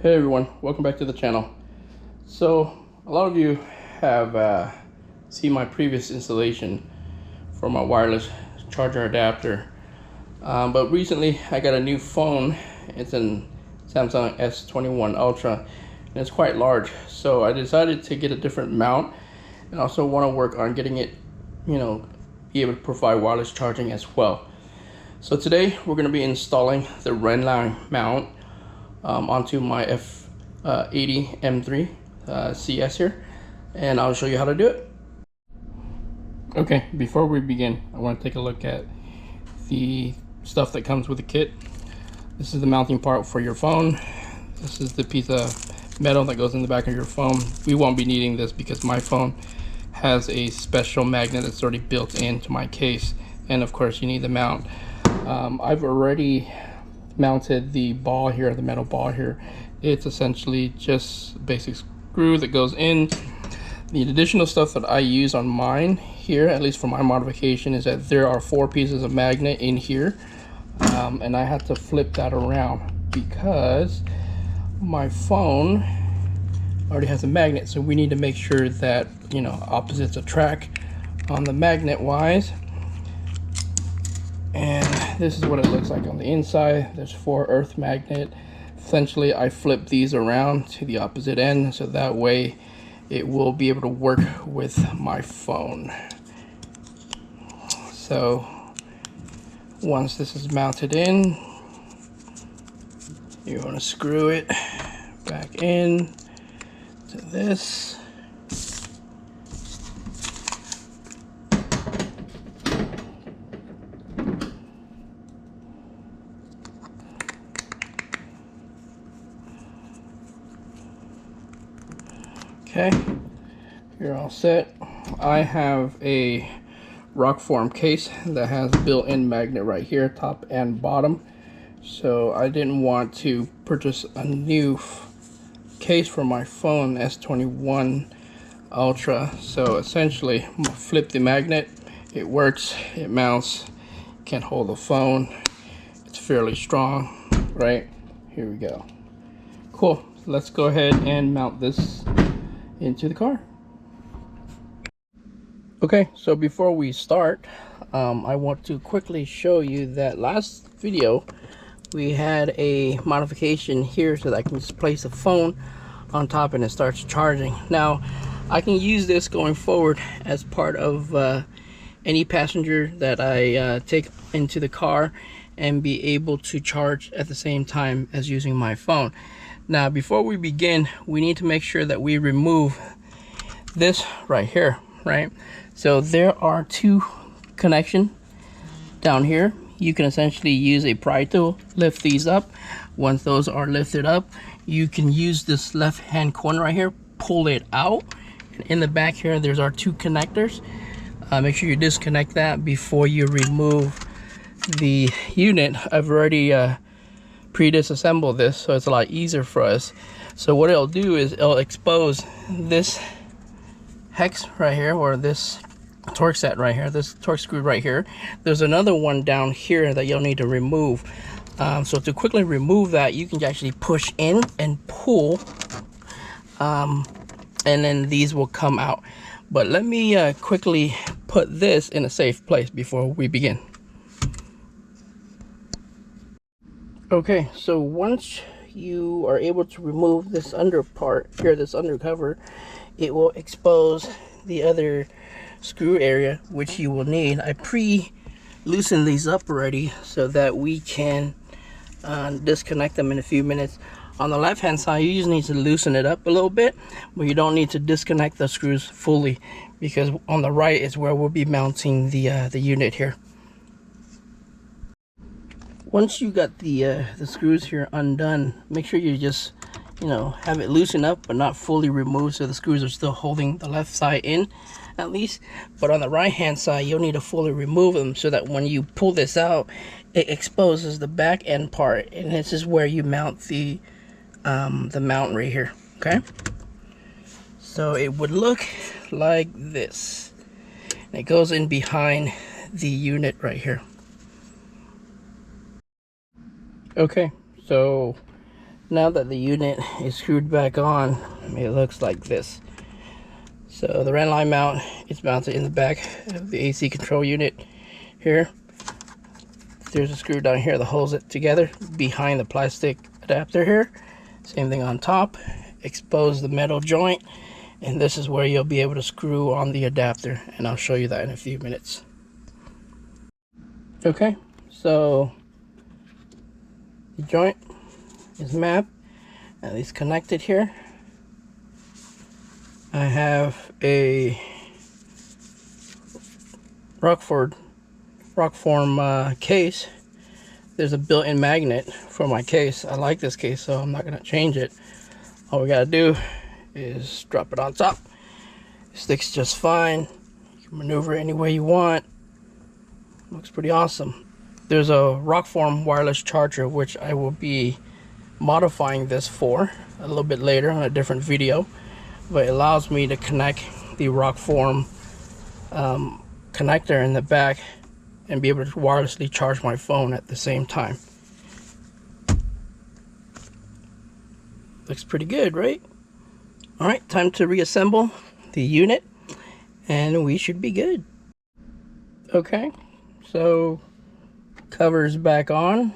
Hey everyone, welcome back to the channel. So a lot of you have seen my previous installation for my wireless charger adapter, but recently I got a new phone. It's an Samsung S21 Ultra and it's quite large, so I decided to get a different mount and also want to work on getting it, be able to provide wireless charging as well. So today we're going to be installing the Rennline mount onto my F80 M3 CS here, and I'll show you how to do it. Okay, before we begin, I want to take a look at the stuff that comes with the kit. This is the mounting part for your phone. This is the piece of metal that goes in the back of your phone. We won't be needing this because my phone has a special magnet that's already built into my case, and of course you need the mount. I've already mounted the ball here, the metal ball here. It's essentially just a basic screw that goes in. The additional stuff that I use on mine here, at least for my modification, is that there are 4 pieces of magnet in here, and I had to flip that around because my phone already has a magnet, so we need to make sure that opposites attract on the magnet wise. And this is what it looks like on the inside. There's 4 earth magnet. Essentially I flip these around to the opposite end so that way it will be able to work with my phone. So once this is mounted in, you want to screw it back in to this. Okay, you're all set. I have a Rokform case that has built-in magnet right here, top and bottom. So I didn't want to purchase a new case for my phone S21 Ultra. So essentially, I'm gonna flip the magnet. It works, it mounts, can't hold the phone. It's fairly strong, right? Here we go. Cool, let's go ahead and mount this into the car. Okay, so before we start, I want to quickly show you that last video we had a modification here so that I can just place the phone on top and it starts charging. Now I can use this going forward as part of any passenger that I take into the car and be able to charge at the same time as using my phone. Now before we begin, we need to make sure that we remove this right here, right? So there are 2 connections down here. You can essentially use a pry tool, lift these up. Once those are lifted up, you can use this left hand corner right here, pull it out. And in the back here, there's our 2 connectors. Make sure you disconnect that before you remove the unit. I've already pre-disassemble this, so it's a lot easier for us. So what it'll do is it'll expose this hex right here, or this torque set right here, this torque screw right here. There's another one down here that you'll need to remove. So to quickly remove that, you can actually push in and pull, and then these will come out. But let me quickly put this in a safe place before we begin. Okay, so once you are able to remove this under part here, this under cover, it will expose the other screw area which you will need. I pre-loosened these up already so that we can disconnect them in a few minutes. On the left hand side, you just need to loosen it up a little bit, but you don't need to disconnect the screws fully, because on the right is where we'll be mounting the unit here. Once you got the screws here undone, make sure you just have it loosened up but not fully removed, so the screws are still holding the left side in at least. But on the right hand side, you'll need to fully remove them so that when you pull this out, it exposes the back end part, and this is where you mount the mount right here. Okay, so it would look like this. It goes in behind the unit right here. Okay, so Now that the unit is screwed back on, it looks like this. So the Rennline mount is mounted in the back of the AC control unit here. There's a screw down here that holds it together behind the plastic adapter here. Same thing on top. Expose the metal joint, and this is where you'll be able to screw on the adapter, and I'll show you that in a few minutes. Okay, so the joint is mapped and it's connected here. I have a Rokform case. There's a built-in magnet for my case. I like this case, so I'm not going to change it. All we got to do is drop it on top. It sticks just fine. You can maneuver it any way you want. Looks pretty awesome. There's a Rokform wireless charger, which I will be modifying this for a little bit later on a different video, but it allows me to connect the Rokform connector in the back and be able to wirelessly charge my phone at the same time. Looks pretty good, right? All right, time to reassemble the unit and we should be good. Okay, so cover's back on.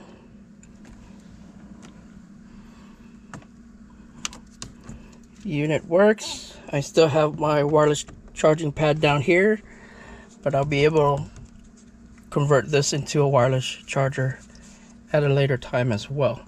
Unit works. I still have my wireless charging pad down here, but I'll be able to convert this into a wireless charger at a later time as well.